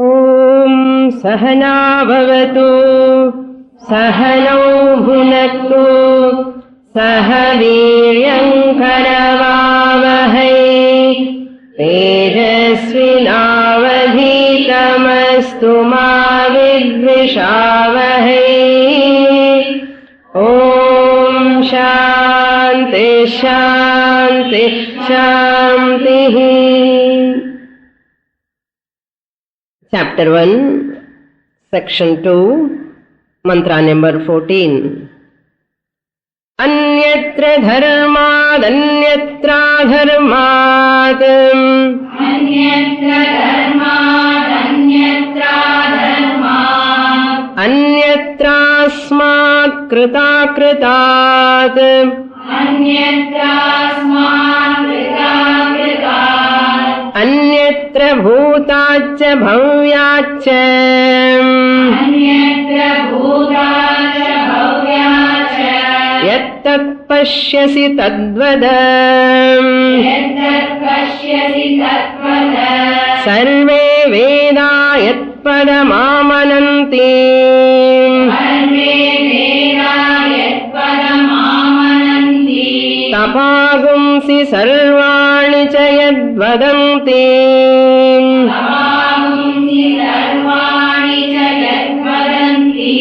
ఓం సహనా భవతు సహనౌ భునక్తు సహ వీర్యం కరవావహై తేజస్వినావధీతమస్తు మా విద్విషావహై. ఓం శాంతి శాంతి శాంతి. Chapter 1, Section 2, Mantra number 14. Anyatra dharmad anyatra dharmad Anyatra dharmad anyatra dharmad Anyatrasmat krita kritat Anyatrasmat krita kritat Anyatra bhutaccha bhavyaccha Anyatra bhutaccha bhavyaccha Yattat pashyasi tadvada Yattat pashyasi tatvada Sarve veda yatpadamamananti Sarve veda yatpadamamananti Tapagumsi sarvani cha yadvadanti Tapagumsi sarvani cha yatvadanti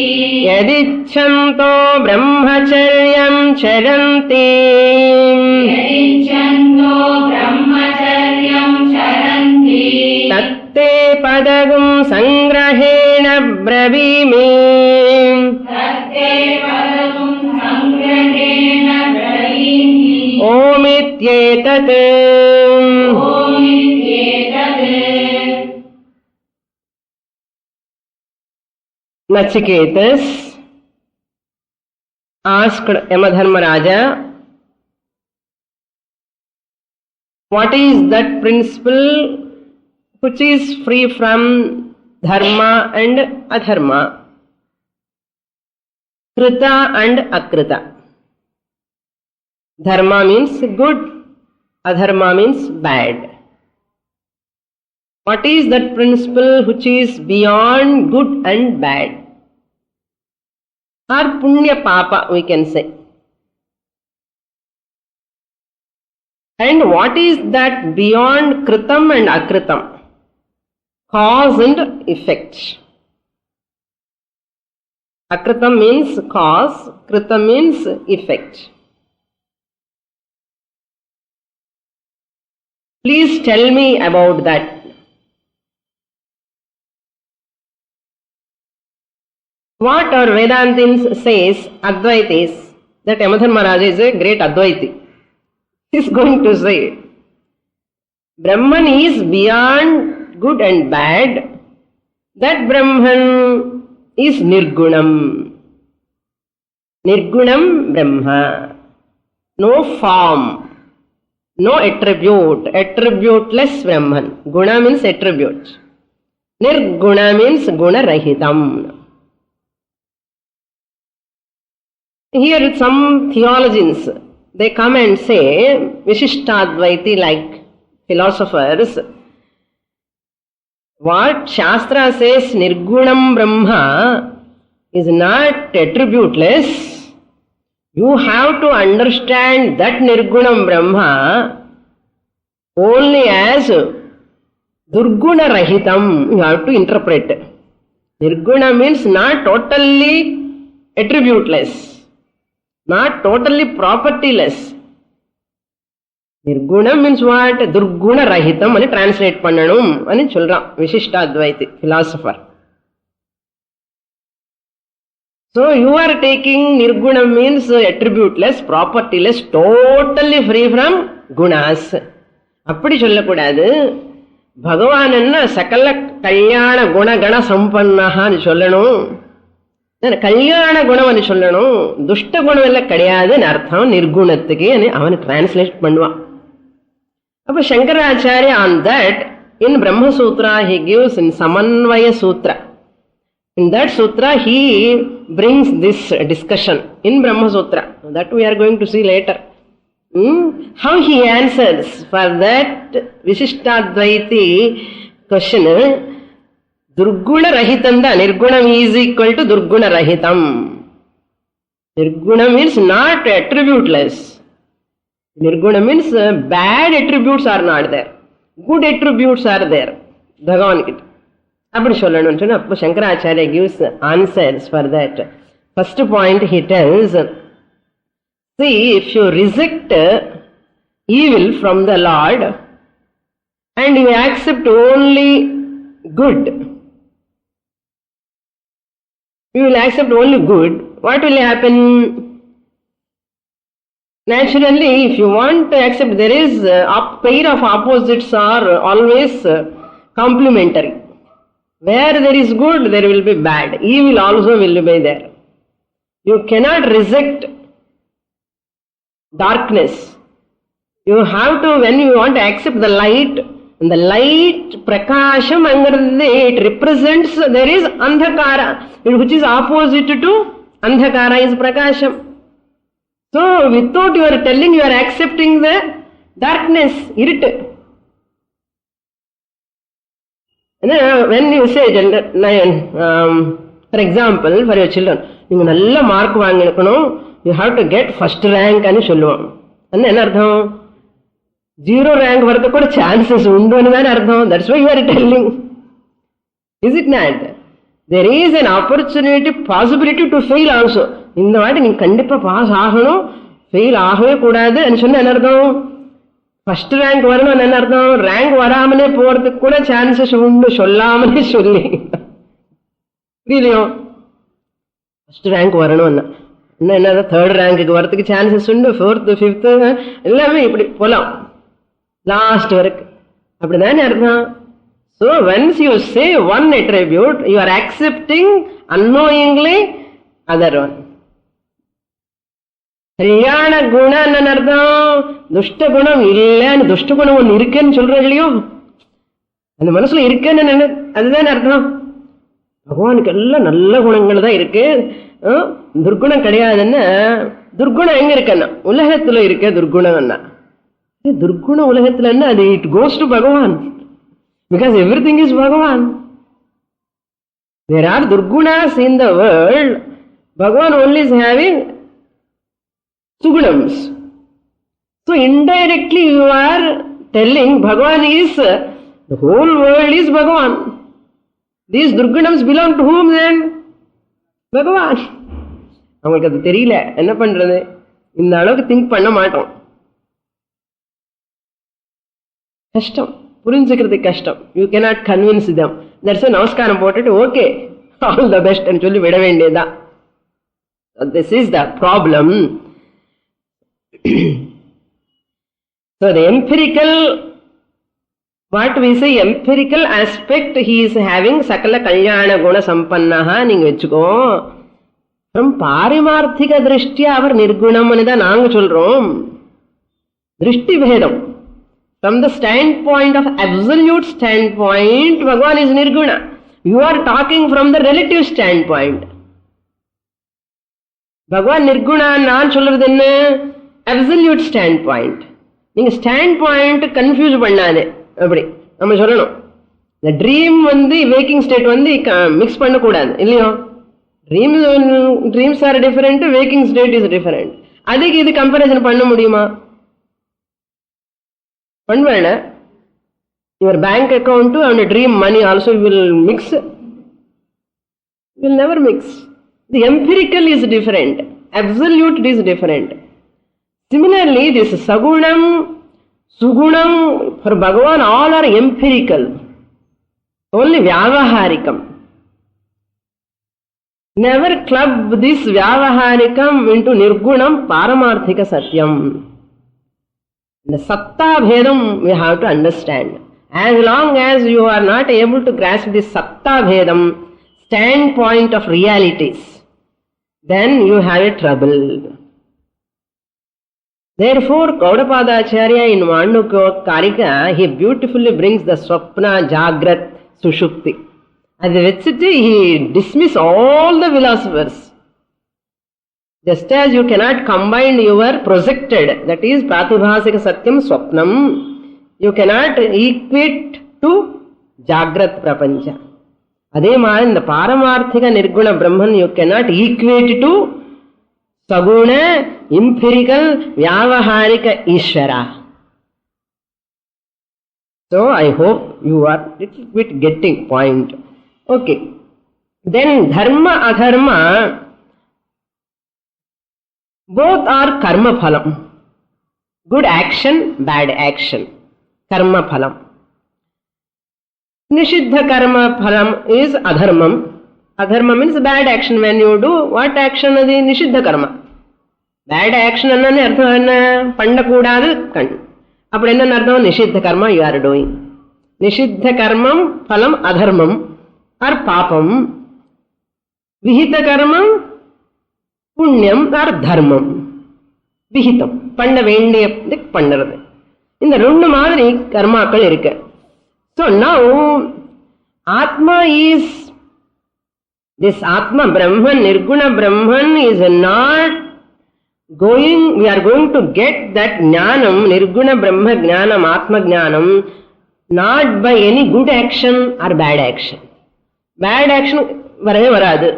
Yadichanto brahmacharyam charanti Yadichanto brahmacharyam charanti Tatte padagum sangrahena bravimi Tatte padagum sangrahena bravimi Omityetat Omityetat Nachiketas asked Yamadharmaraja, what is that principle which is free from dharma and adharma, krita and akrita? Dharma means good, adharma means bad. What is that principle which is beyond good and bad? Or punya papa, we can say. And what is that beyond kritam and akritam? Cause and effect. Akritam means cause, kritam means effect. Please tell me about that. What our Vedantins says, Advaitis, that Yamadharmaraja is a great Advaiti. He is going to say, Brahman is beyond good and bad. That Brahman is Nirgunam. Nirgunam Brahma. No form, no attribute, attributeless Brahman. Guna means attribute. Nirguna means Guna Rahitam. Here some theologians, they come and say, Vishishtadvaiti like philosophers, what Shastra says Nirgunam Brahma is not attributeless. You have to understand that Nirgunam Brahma only as Durguna Rahitam. You have to interpret. Nirguna means not totally attributeless. Not totally propertyless. Nirguna means what? Durguna Rahitam ani translate pannanum ani solran Vishishtadvaiti philosopher. So you are taking Nirguna means attributeless, propertyless, totally free from gunas. Appadi sollakudadu. Bhagavananna sakala kalyana guna gana sampannaha ani sollanum. கல்யாண குணம் అని சொல்லணும், துஷ்ட குணம் எல்லாம் கிடையாதுன்னு அர்த்தம் நிர்குணத்துக்கு அவன் டிரான்ஸ்லேட் பண்ணுவான். அப்ப Shankaracharya on that in Brahma Sutra he gives in Samanvaya Sutra. In that sutra he brings this discussion in Brahma Sutra that we are going to see later. How he answers for that Vishishtadvaiti question. Durguna Rahitanda. Nirgunam is equal to Durguna Rahitam. Nirguna means not attributeless. Nirguna means bad attributes are not there. Good attributes are there. Bhagavan. Shankaracharya gives answers for that. First point he tells, see, if you reject evil from the Lord and you accept only good, you will accept only good, what will happen? Naturally, if you want to accept, there is a pair of opposites are always complementary. Where there is good, there will be bad. Evil also will be there. You cannot reject darkness. You have to, when you want to accept the light, and the light, prakasham, it represents, there is andhakara, which is opposite to andhakara is prakasham. So, without you are telling, you are accepting the darkness, irrit. When you say, for example, for your children, you have to get first rank and zero rank varthu chances undu ani artham. That's why you are telling. Is it not? There is an opportunity, possibility to fail also. In the way, you can't pass fail and first rank rank varamane poradhukku kuda chances undu sollamane solli. First rank varanu anna third rank ku varadhukku chances undu, fourth, fifth ellame ipdi polam. Last work. So once you say one attribute, you are accepting unknowingly other one. Riyana guna nanardam, dushta gunam illa and dushta gunam one irken children. And the manasula irken and other than ardham. Bhagavan kalla nalla gunangalada irke, Durguna kadiyadana, Durguna engerkana, Ulahathula irke Durguna anna. Durguna Ulahathula, it goes to Bhagavan. Because everything is Bhagavan. There are Durgunas in the world. Bhagavan only is having Sugunams. So indirectly you are telling Bhagavan is, the whole world is Bhagavan. These Durgunams belong to whom then? Bhagavan. அவங்களுக்கு அது தெரியல, என்ன பண்றது? இந்த அளவுக்கு think பண்ண மாட்டோம். கஷ்டம், புரிஞ்சுக்கிறது கஷ்டம். You cannot convince them. That's நமஸ்காரம் போட்டுட்டு ஓகே ஆல் த பெஸ்ட் అని சொல்லி விட வேண்டியதுதான். This is the problem. So the empirical, what we say empirical aspect, he is having sakala kalyana guna sampannaha நீங்க வெச்சுக்கோ. From parimarthika drishtiya அவர் நிர்குணம் தான் நாங்க சொல்றோம். திருஷ்டி பேதம். From the standpoint of absolute standpoint, Bhagavan is nirguna. You are talking from the relative standpoint. Bhagavan nirguna நான் சொல்றது என்ன? Absolute standpoint. நீங்க standpoint confuse பண்ணாதே. அப்படி நம்ம சொல்லணும். The dream waking state mix பண்ண கூடாது இல்லையோ? Dreams are different, waking state is different. அதுக்கு இது comparison பண்ண முடியுமா? பண்ணவேனா? Your bank account and dream money also will mix. Will never mix. The empirical is different. Absolute is different. Similarly, this Sagunam, Sugunam, for Bhagavan, all are empirical. Only Vyavaharikam. Never club this Vyavaharikam into Nirgunam Paramarthika Satyam. The Satta Bhedam we have to understand. As long as you are not able to grasp this Satta Bhedam standpoint of realities, then you have a trouble. Therefore, Gaudapadacharya in Mandukya Karika, he beautifully brings the Swapna, Jagrat, Sushupti. As a vechiti, he dismisses all the philosophers. Just as you cannot combine your projected, that is Pratibhasika Satyam Swapnam, you cannot equate to Jagrat Prapancha. அதே மாதிரி இந்த பாரமார்த்திக நிர்குண பிரம்மன் you cannot equate to சகுண இம்பிரிக்கல் வியாவஹாரிக ஈஸ்வரா. So I hope you are little bit getting point. Okay. Then dharma adharma both are karma phalam. Good action, bad action. Karma phalam. Nishiddha karma phalam is adharmam. Adharma means bad action. When you do what action adi nishiddha karma. Bad action annane artham enna panna koodadu kan. Appo enna artham nishiddha karma you are doing. Nishiddha karmam phalam adharmam or papam. Vihita karmam punyam or dharmam. Vihitam பண்ண வேண்டியது பண்ணுறது. இந்த ரெண்டு மாதிரி கர்மாக்கள் இருக்கு. So now Atma is this Atma Brahman, Nirguna Brahman is not going, we are going to get that Jnanam, Nirguna Brahma Jnanam, Atma Jnanam not by any good action or bad action. Bad action வரவே வராது.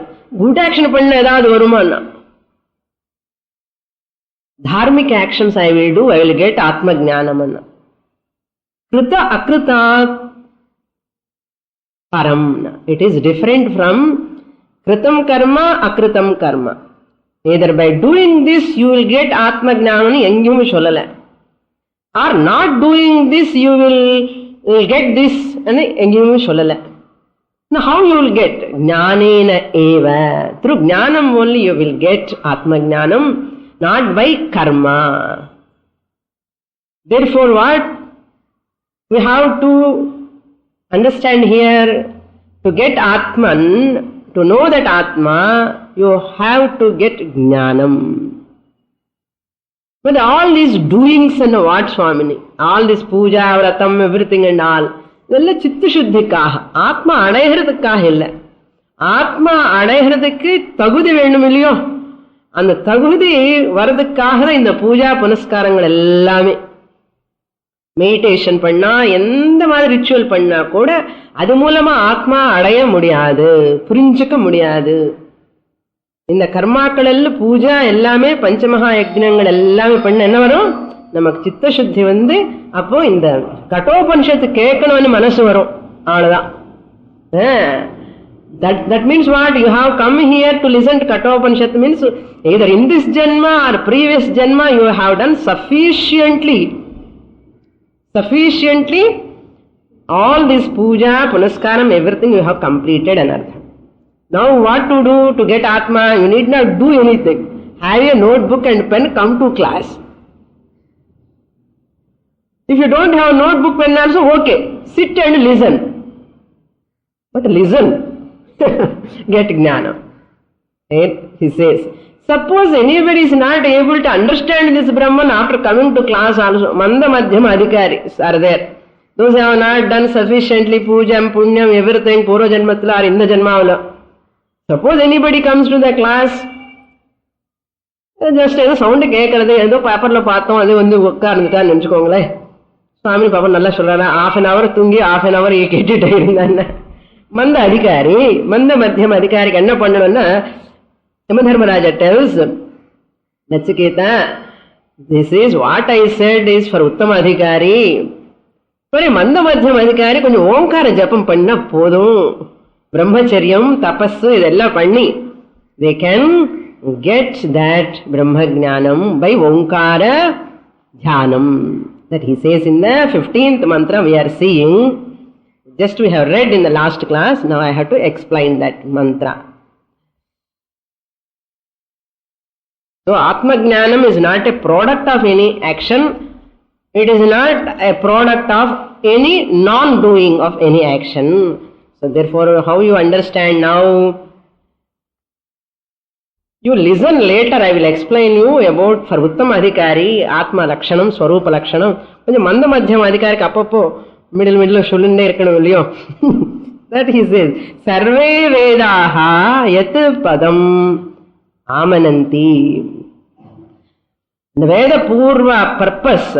Good action பண்ண ஏதாவது வருமானா? Dharmic actions I will do, I will get Atma Jnanam. Krita Akrita Param. It is different from Kritam Karma, Akritam Karma. Either by doing this you will get Atma Jnanam, engum sollala. Or not doing this you will get this, engum sollala. Now how you will get? Jnanena eva. Through Jnanam only you will get Atma Jnanam. Not by karma. Therefore what? We have to understand here, to get Atman, to know that Atma, you have to get Jnanam. But all these doings and what Swamini, all this puja, vratam, everything and all, இதெல்லாம் சித்த சுத்திக்காக, ஆத்மா அடைகிறதுக்காக இல்லை. ஆத்மா அடைகிறதுக்கு தகுதி வேணும் இல்லையோ, அந்த தகுதி வரதுக்காக இந்த பூஜா புனஸ்காரங்கள் எல்லாமே. மெடிடேஷன் பண்ணா, எந்த மாதிரி ரிச்சுவல் பண்ணா கூட அது மூலமா ஆத்மா அடைய முடியாது, புரிஞ்சுக்க முடியாது. இந்த கர்மாக்கள் எல்லாம் பூஜா எல்லாமே பஞ்சமகா யஜ்ஞங்கள் எல்லாமே பண்ண என்ன வரும்? நமக்கு சித்த சுத்தி வந்து அப்போ இந்த கட்டோபனிஷத்து கேட்கணும்னு மனசு வரும். அவ்வளவுதான். That means what? You have come here to listen to Kathopanishad means either in this Janma or previous Janma you have done sufficiently all this puja, punaskaram, everything you have completed anartha. Now what to do to get Atma? You need not do anything. Have a notebook and pen, come to class. If you don't have notebook, pen also, okay, sit and listen. But listen. Get Jnana. He says, suppose anybody is not able to understand this Brahman after coming to class also, Manda Madhyama Adhikaris are there. Those who have not done sufficiently Pujam, Punyam, everything, Puro Janmatla or in the Janmavala. Suppose anybody comes to the class, just ஏதோ sound கேட்கறது, ஏதோ பேப்பர்ல பார்த்தோம், அது வந்து உட்கார்ந்துட்டான்னு நினைச்சுக்கோங்களேன். சுவாமி பாப்பா நல்லா சொல்றாங்க, half an hour தூங்கி half an hour கேட்டுட்டே இருந்தாங்க. மந்த அதிகாரி, மந்த மத்தியம் அதிகாரிக்கு என்ன பண்ணணும்னா, Yamadharmaraja tells Nachiketa, this is what I said is for உத்தம அதிகாரி. சரி, மந்த மத்தியம் அதிகாரி கொஞ்சம் ஓங்கார ஜபம் பண்ணா போதும். பிரம்மச்சரியம், தபஸ் இதெல்லாம் பண்ணி they can get that Brahma Jnanam by Omkara Dhyanam. That he says in the 15th mantra we are seeing. Just we have read in the last class, now I have to explain that mantra. So Atma Jnanam is not a product of any action, it is not a product of any non-doing of any action. So therefore how you understand now? You listen later, I will explain you about for Uttama Adhikari, Atma Lakshanam, Swarupa Lakshanam. கொஞ்சம் மந்த மத்தியம் அதிகாரிக்கு அப்பப்போ middle சொல்லுண்டே இருக்கணும் இல்லையோ. That he says, Sarve Vedaha Yat Padam Amananti. The Veda Purva purpose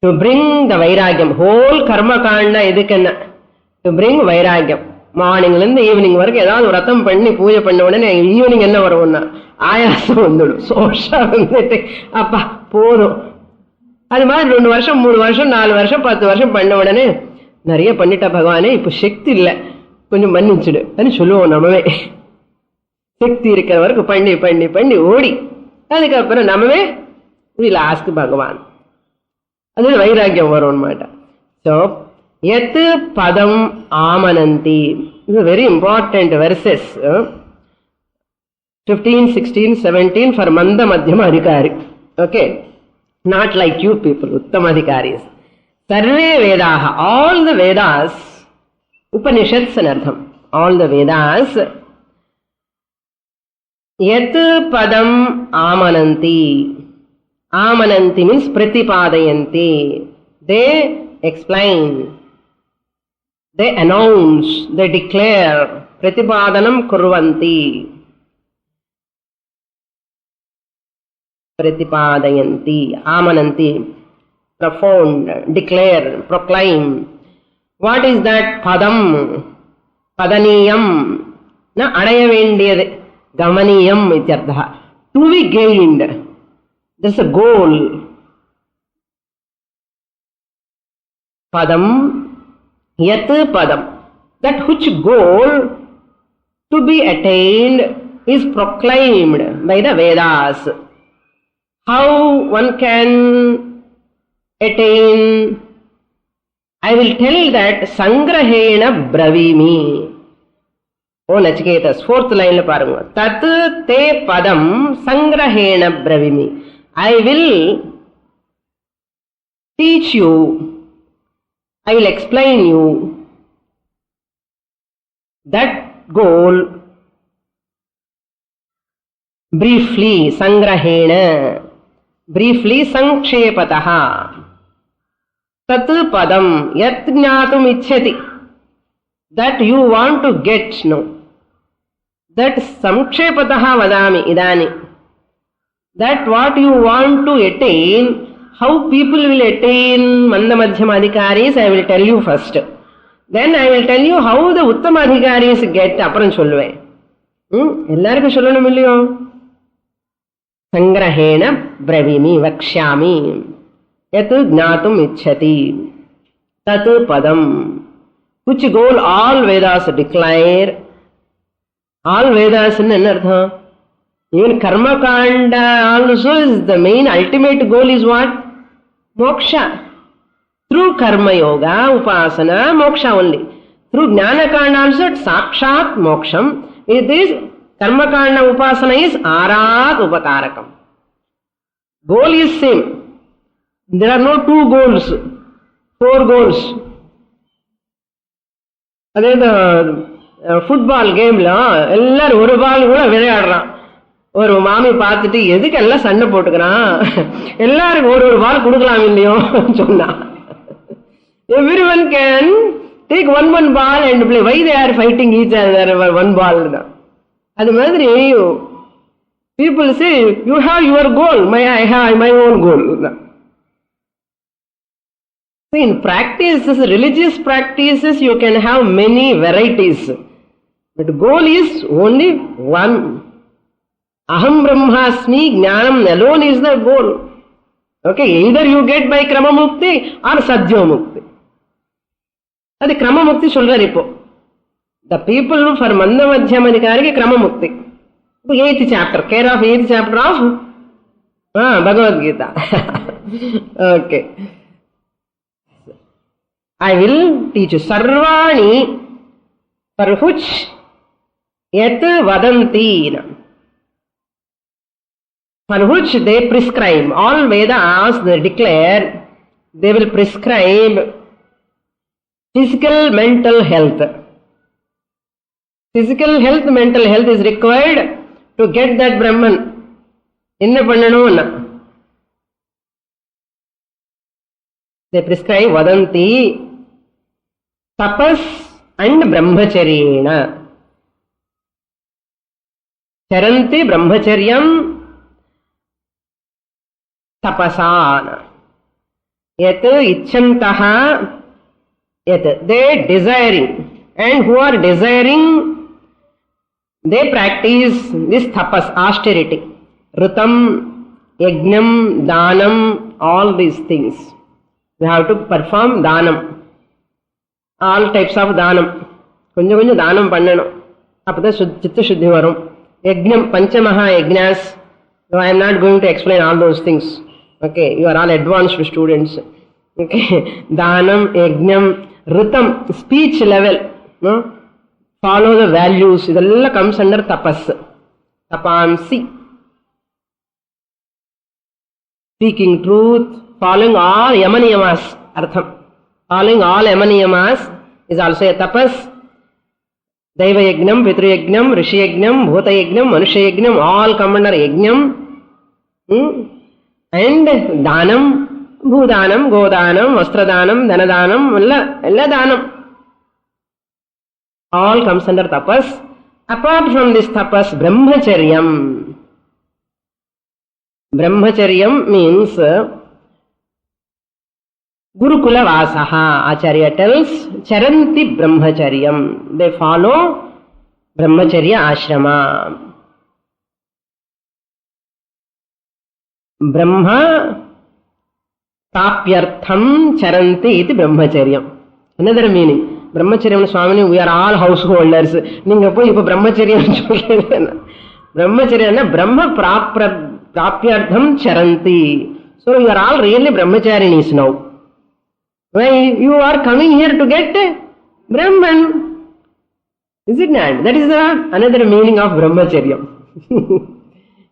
to bring the Vairagyam, whole Karma Kanda idukana. To bring வைராக்கியம். மார்னிங்ல இருந்து evening வரைக்கும் ஏதாவது விரதம் பண்ணி பூஜை பண்ண உடனே ஈவினிங் என்ன வரும்னா ஆயாசம் வந்துடும், சோஷா வந்துட்டு அப்பா போதும். அது மாதிரி 2 வருஷம் 3 வருஷம் 4 வருஷம் 10 வருஷம் பண்ண உடனே நிறைய பண்ணிட்டா பகவானே இப்ப சக்தி இல்லை, கொஞ்சம் மன்னிச்சுடு அப்படின்னு சொல்லுவோம். நம்மவே சக்தி இருக்கிற வரைக்கும் பண்ணி பண்ணி பண்ணி ஓடி அதுக்கப்புறம் நம்மவே வில் ஆஸ்க் பகவான். அது வைராக்கியம் வரும் மாட்டேன். ஸோ எத்து பதம் ஆமனந்தி, இது வெரி இம்பார்ட்டன்ட் வெர்சஸ் 15, 16, 17 ஃபார் மந்த மத்தியம அதிகாரி. Okay, not like you people உத்தம அதிகாரிஸ். சர்வே வேதாக, ஆல் த வேதாஸ், உபனிஷத்ஸ் அர்த்தம், ஆல் த வேதாஸ் எத்து பதம் ஆமனந்தி. ஆமனந்தி மீன்ஸ் பிரதிபாதயந்தி. They explain, they announce, they declare. Pratipadanam kurvanti. Pratipadayanti, amananti, profound, declare, proclaim. What is that padam? Padaniyam. Na adaya vendiyadu. Gamaniyam ityartha. To be gained. There's a goal. Padam, yat padam. That which goal to be attained is proclaimed by the Vedas. How one can attain? I will tell that sangrahena bravimi. Oh Nachiketas, 4th line la parunga. Tat te padam sangrahena bravimi. I will teach you, I will explain you that goal briefly, sangrahena, briefly, sankshepataha. Tat padam yat jnatum icchati, that you want to get, no, that sankshepataha vadami idani, that what you want to attain, how people will attain mandamadhyama adhikaris, I will tell you first. Then I will tell you how the uttama adhikaris get, apparam solluven. Ellarku sollanum illiyo? Sangrahena bravimi, vakshyami, yat jnatum ichchati, tat padam. Which goal all Vedas declare? All Vedas in anartha. Even Karma Kanda also is the main ultimate goal is what? Moksha. Through Karma Yoga, Upasana, Moksha only. Through Jnana Kanda also Sakshat Moksham. It is Karma Kanda Upasana is Arat Upakarakam. Goal is same. There are no 2 goals, 4 goals. அதே football கேம்ல எல்லாரும் ஒரு பால் கூட விளையாடுறான். ஒரு மாமி பார்த்துட்டு எதுக்கு எல்லாம் சண்டை போட்டுக்கிறான், எல்லாருக்கும் ஒரு பால் கொடுக்கலாம் இல்லையோ சொன்னா. Everyone can take one ball and play. Why they are fighting each other over 1 ball? அது மாதிரி people say you have your goal, I have my own goal. In practices, religious practices, you can have many varieties, but goal is only one. Aham brahmasmi jnanam alone is the goal. Okay, either you get by krama mukti or sadhya mukti. Adi krama mukti solrar ipo. The people for mandamadhyama adhikariki krama mukti. 8th chapter, care of 8th chapter of Bhagavad Gita. Okay. I will teach you sarvani, for which yat vadanti, for which they prescribe. All Vedas they declare, they will prescribe physical, mental health. Physical health, mental health is required to get that Brahman. Enna pannanum? They prescribe vadanti, tapas and brahmacharyena. Charanti brahmacharyam tapasana. Yat icchantaha yet. They desiring. And who are desiring, they practice this tapas, austerity. Ritam, yajnam, danam, all these things. We have to perform danam. All types of danam. Konja konja danam pannanum. Appada chitta shuddhi varum. Yajnam, panchamaha yajnas. So I am not going to explain all those things. Okay, you are all advanced students. Okay, danam, yajnam, ritam, speech level. No? Follow the values. Idella comes under tapas. Tapamsi. Speaking truth, following all yamaniyamas. Artham. Following all yamaniyamas is also a tapas. Daiva yajnam, pitru yajnam, rishi yajnam, bhuta yajnam, manusha yajnam, all come under yajnam. And danam, bhudanam, godanam, vastradanam, danadanam, ella danam. All comes under tapas. Apart from this tapas, brahmacharyam. Brahmacharyam means Gurukula Vasaha. Acharya tells, Charanti Brahmacharyam. They follow Brahmacharya Ashrama. Brahma Tapyartham Charanti iti Brahmacharyam. Another meaning. Brahmacharyam Swamini, we are all householders. Ninga poi ipo Brahmacharyam sollena. Brahmacharyam Brahma Prapyartham Charanti. So you are all really Brahmacharinis now. Why you are coming here to get Brahman? Is it not? That is another meaning of Brahmacharyam.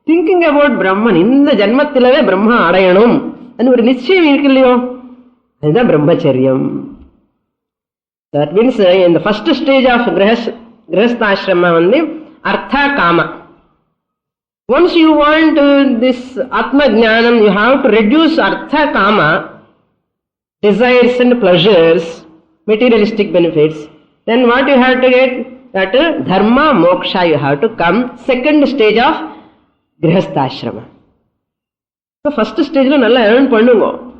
Thinking about Brahman, in the Janmathilave Brahma Arayanam, and we nischayam irukilliyo. That is the Brahmacharyam. That means in the first stage of Grihastha-ashrama only, Artha Kama. Once you want this Atma Jnanam, you have to reduce Artha Kama, desires and pleasures, materialistic benefits. Then what you have to get? That Dharma Moksha you have to come. Second stage of Grihastha-ashrama. So first stage lo nalla earn pannungo.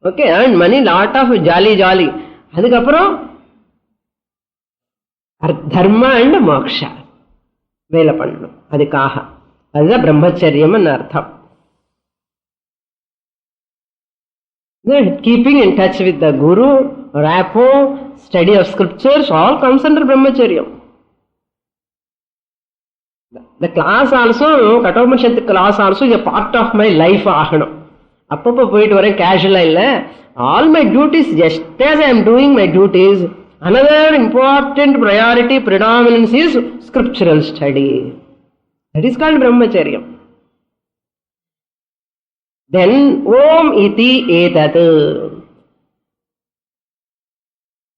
Okay, earn money, lot of jolly. Adukapro Dharma and Moksha. Vela pannu. Adikaha. That is a Brahmacharyam and Artham. Keeping in touch with the Guru, rapport, study of scriptures, all comes under Brahmacharyam. The class also, Kathopanishad class also is a part of my life. Appappa poitu varen casual illa. All my duties, just as I am doing my duties, another important priority, predominance is scriptural study. That is called Brahmacharyam. Then, Om iti etat.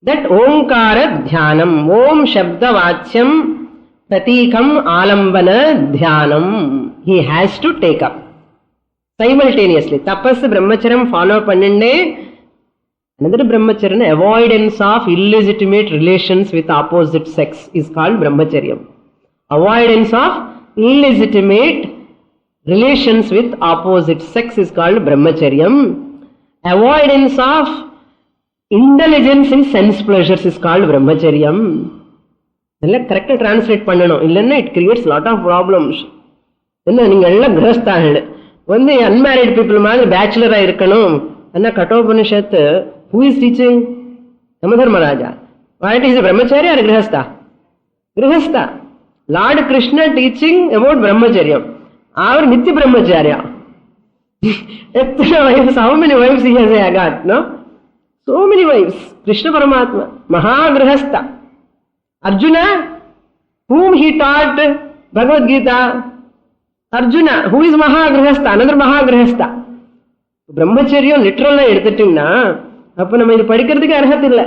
That Omkara Dhyanam, Om Shabda Vachyam Pratikam Alambana Dhyanam, he has to take up simultaneously. Tapas Brahmacharyam follow pannande. Another Brahmacharya, avoidance of illegitimate relations with opposite sex is called Brahmacharyam. Avoidance of illegitimate relations with opposite sex is called Brahmacharyam. Avoidance of indulgence in sense pleasures is called Brahmacharyam. Correctly translate pannanum. Illanna it creates lot of problems. Enna ninga ella grihasthagal. One unmarried people maadhiri bachelor ah irukkanum. Anna Kathopanishad, who is teaching? Yamadharmaraja. What is a Brahmacharya or Grihastha? Grihastha. Lord Krishna teaching about Brahmacharyam. Our Nitya Brahmacharya. How many wives he has got? No? So many wives. Krishna Paramatma. Mahagrihastha. Arjuna, whom he taught Bhagavad Gita. Arjuna, who is Mahagrihastha? Another Mahagrihastha. Brahmacharya literally edutittinna appo nama idu padikkiradhukku arhatha illa.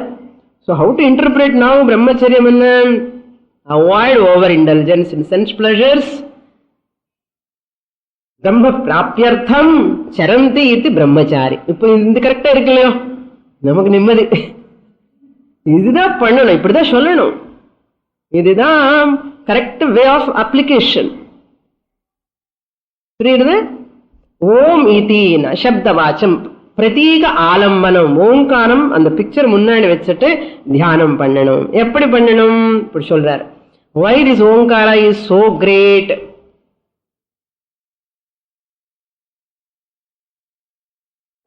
So how to interpret now Brahmacharyam? Avoid overindulgence in sense pleasures. Brahma Prapyartham Charanti iti Brahmachari. Ippo indu correct ah irukleyo namakku nimmadi. Idha pannanum, ippadha sollanum. Idha correct way of application. Read the Om iti na Shabda Vacham. பிரதீக ஆலம்பனம், ஓங்காரம் அந்த picture முன்னாடி வச்சுட்டு தியானம் பண்ணணும். எப்படி பண்ணணும் இப்படி சொல்றார். Why this Omkara is so great?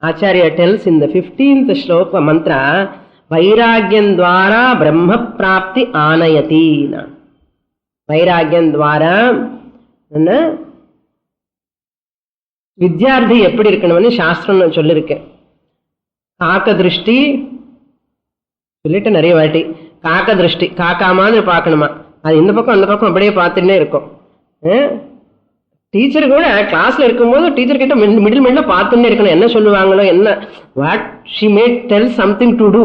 Acharya tells in the 15th shloka mantra, Vairagyam dvara brahma prapti anayati. Vairagyam dvara Vidyarthi எப்படி இருக்கணும்னு சாஸ்திரம் சொல்லிருக்கேன். காக்க திருஷ்டி சொல்லிட்டு நிறைய வாட்டி, காக்க திருஷ்டி காக்கா மாதிரி பார்க்கணுமா, அது இந்த பக்கம் அந்த பக்கம் அப்படியே பார்த்துட்டே இருக்கும். டீச்சர் கூட கிளாஸ்ல இருக்கும்போது டீச்சர் கிட்ட மிடில் பார்த்துட்டே இருக்கணும், என்ன சொல்லுவாங்களோ, என்ன what she may tell something to do,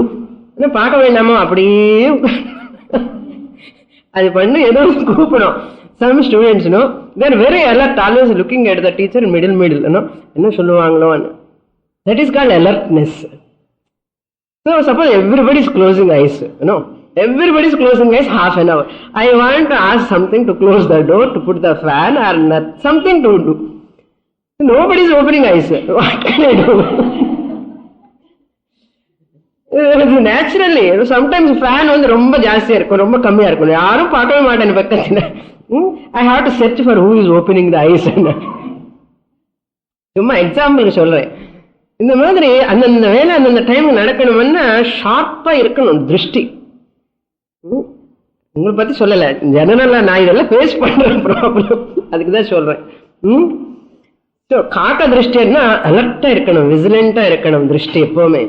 பார்க்க வேண்டாமோ, அப்படியே அது பண்ணு ஏதோ கூப்பிடும். Some students, they're very alert, always looking at the teacher middle, என்ன சொல்லுவாங்களோ. That is called alertness. So suppose everybody is closing eyes, everybody is closing eyes half an hour. I want to ask something to close the door, to put the fan or something to do. Nobody is opening eyes. What can I do? Naturally, sometimes fan ரொம்ப ஜாஸ்தியா இருக்கும், ரொம்ப கம்மியா இருக்கும், யாரும் பார்க்கவே மாட்டேன் பக்கத்துல. I have to search for who is opening the eyes. சும்மா எக்ஸாம்பிள் சொல்றேன். இந்த மாதிரி அந்தந்த வேலை அந்தந்த டைம் நடக்கணும்னா ஷார்ப்பா இருக்கணும் திருஷ்டி. உங்களை பத்தி சொல்லல, ஜெனரலா நான் இதெல்லாம் ஃபேஸ் பண்ற ப்ராப்ளம், அதுக்குதான் சொல்றேன். காக்க திருஷ்டின்னா அலர்ட்டா இருக்கணும், விஜிலண்டா இருக்கணும் திருஷ்டி எப்பவுமே.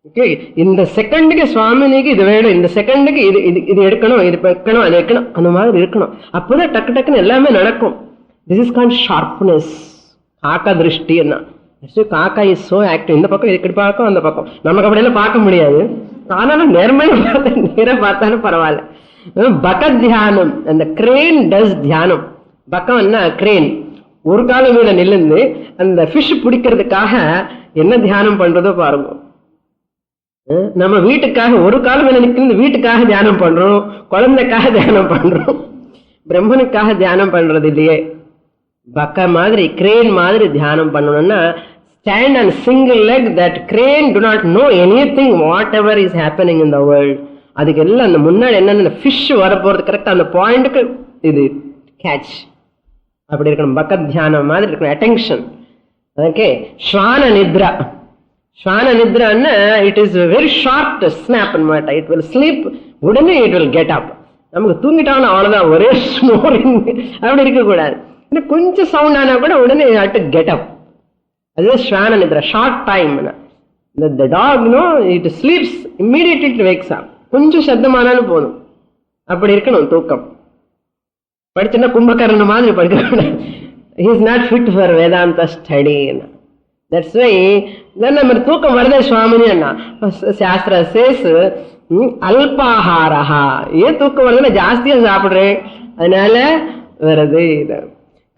ஓகே, இந்த செகண்டுக்கு சுவாமினிக்கு இது வேணும், இந்த செகண்டுக்கு இது இது இது எடுக்கணும், இது வைக்கணும், அது வைக்கணும், அந்த மாதிரி இருக்கணும். அப்போதான் டக்கு டக்குன்னு எல்லாமே நடக்கும். திஸ் இஸ் கால்ட் ஷார்ப்னஸ், காக்கா திருஷ்டி. என்ன காக்கா இஸ் சோ ஆக்டிவ், இந்த பக்கம் இதுக்கு பார்க்கும், அந்த பக்கம் நமக்கு அப்படியெல்லாம் பார்க்க முடியாது, ஆனாலும் நேர பார்த்தாலும் பரவாயில்ல. பகத் தியானம், அந்த கிரேன் டஸ் தியானம். பக்கம் என்ன கிரேன், ஒரு காலம் மேல நில்லுந்து அந்த ஃபிஷ் பிடிக்கிறதுக்காக என்ன தியானம் பண்றதோ பாருங்க. நம்ம வீட்டுக்காக ஒரு காலம் மேல நிற்கிறது, வீட்டுக்காக தியானம் பண்றோம், குழந்தைக்காக தியானம் பண்றோம், பிரம்மனுக்காக தியானம் பண்றது இல்லையே. பக்க மாதிரி கிரேன் மாதிரி தியானம் பண்ணணும்னா stand on single leg. That crane to not know anything what ever is happening in the world. அதுக்கு எல்லாம் அந்த முன்னாடி என்னென்ன ஃபிஷ் வர போறது கரெக்டா அந்த பாயிண்ட்டுக்கு இது கேட்ச், அப்படி இருக்கணும். பக்க தியானம் மாதிரி இருக்கணும், அட்டென்ஷன். ஓகே, ஸ்வான நித்ரா. ஸ்வான நித்ரான்னா it is very short snap அன்மாட்ட. இட் வில் ஸ்லீப், உடனே இட் வில் கெட் அப். நமக்கு தூங்கிட்டாலும் அவ்வளவுதான், ஒரே ஸ்னோரிங் அப்படி இருக்கக்கூடாது. கொஞ்சம் சவுண்ட் ஆனா கூட உடனே ஹேவ் டு கெட் அப். அதுதான் ஸ்வான நித்ரா, short time. The dog, it sleeps immediately, it wakes up. கொஞ்சம் சத்தமானாலும் போதும், அப்படி இருக்கணும் தூக்கம். படிச்சுன்னா கும்பகர்ண மாதிரி படிக்க. He is not fit for Vedanta study. That's why நம்ம தூக்கம் வருதே சுவாமினி அண்ணா சாஸ்திர சேஸ் அல்பாஹாரஹா. ஏன் தூக்கம் வருதுன்னா ஜாஸ்தியா சாப்பிடுறேன், அதனால வருது.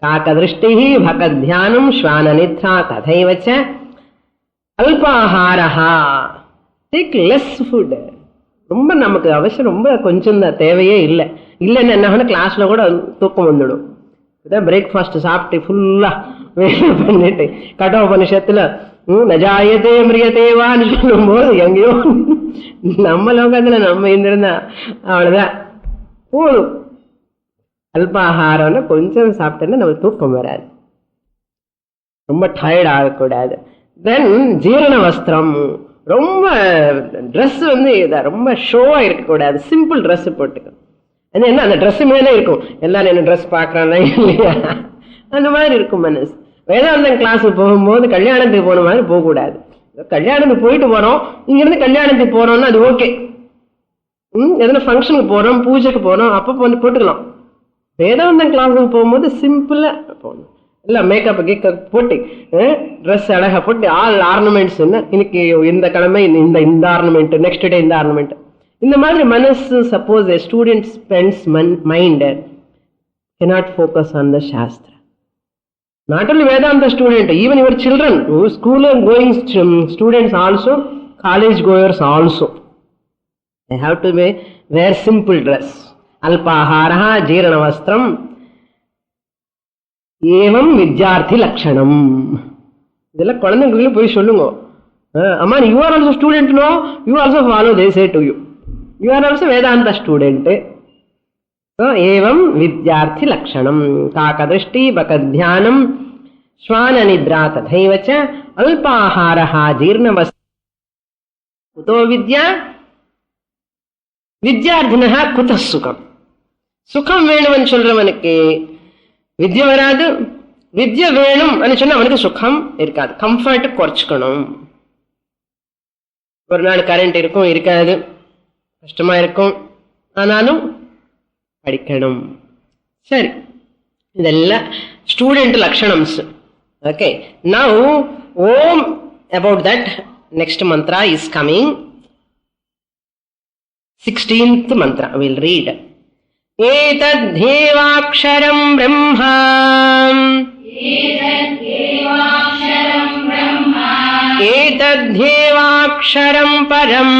காக்க திருஷ்டி பகத் தியானம் ஸ்வான நித்ரா ததைவச்ச அல்பாஹாரஹா. Take less food. ரொம்ப நமக்கு அவசியம் ரொம்ப கொஞ்சம் தான், தேவையே இல்லை. இல்லைன்னு என்ன கிளாஸ்ல கூட தூக்கம் வந்துடும். பிரேக்ஃபாஸ்ட் சாப்பிட்டு ஃபுல்லா வேலை பண்ணிட்டு கட்டோபனிஷத்துல நஜாயத்தே மிரியதேவான்னு சொல்லும் போது எங்கேயோ நம்ம லோகத்துல நம்ம இருந்திருந்தா அவ்வளவுதான் போதும். அல்பாகாரம்னா கொஞ்சம் சாப்பிட்டோன்னா நம்ம தூக்கம் வராது, ரொம்ப டயர்ட் ஆகக்கூடாது. தென் ஜீரண வஸ்திரம், ரொம்ப ட்ரெஸ் ரொம்ப ஷோவா இருக்கக்கூடாது, சிம்பிள் ட்ரெஸ் போட்டுக்கணும். அது என்ன அந்த ட்ரெஸ் மேலே இருக்கும், எல்லாரும் என்ன ட்ரெஸ் பார்க்கறானா இல்லையா அந்த மாதிரி இருக்கும் மனசு. வேதாந்தம் கிளாஸுக்கு போகும்போது கல்யாணத்துக்கு போன மாதிரி போகக்கூடாது. கல்யாணத்துக்கு போயிட்டு போறோம், இங்கிருந்து கல்யாணத்துக்கு போறோம்னா அது ஓகே. எதனா ஃபங்க்ஷனுக்கு போறோம், பூஜைக்கு போறோம், அப்போ போட்டுக்கலாம். வேதாந்தம் கிளாஸுக்கு போகும்போது சிம்பிளா போகணும். எல்லாம் மேக்கப் கேக்கப் போட்டு ட்ரெஸ் அழகா போட்டு ஆல் ஆர்னமெண்ட்ஸ், இன்னைக்கு இந்த கிழமை இந்த ஆர்னமெண்ட், நெக்ஸ்ட் டே இந்த ஆர்னமெண்ட், இந்த மாதிரி மனசு. Suppose a student spends mind cannot focus on the Shastra. Not only Vedanta student, even your children, school going students also, college goers also, they have to wear simple dress. Alpaharaha jeerana vastram evam vidyarthi lakshanam. இதெல்லாம் குழந்தைங்களுக்கு போய் சொல்லுங்க. Amma, you are also student, no? You also follow, they say to you. You are also Vedanta student. So, evam vidyarthi lakshanam, kakadrishti, bakadhyanam, shvana nidra tathaivacha, alpaharaha jirnavas. Kuto vidya? Vidyardhinaha kutas sukham. Sukham venam solravanake. Vidya varadu. Vidya venam ani sonna avanukku sukham irukadu. Comfort korchukanum. ஒரு நாள் current இருக்கும், இருக்காது, கஷ்டமா இருக்கும், ஆனாலும் படிக்கணும். சரி, இதெல்லாம் ஸ்டூடெண்ட் லக்ஷணம்ஸ். ஓகே, நவ் ஓம் about that next mantra is coming. 16th mantra we'll read. Etadhevaksharam brahma etadhevaksharam param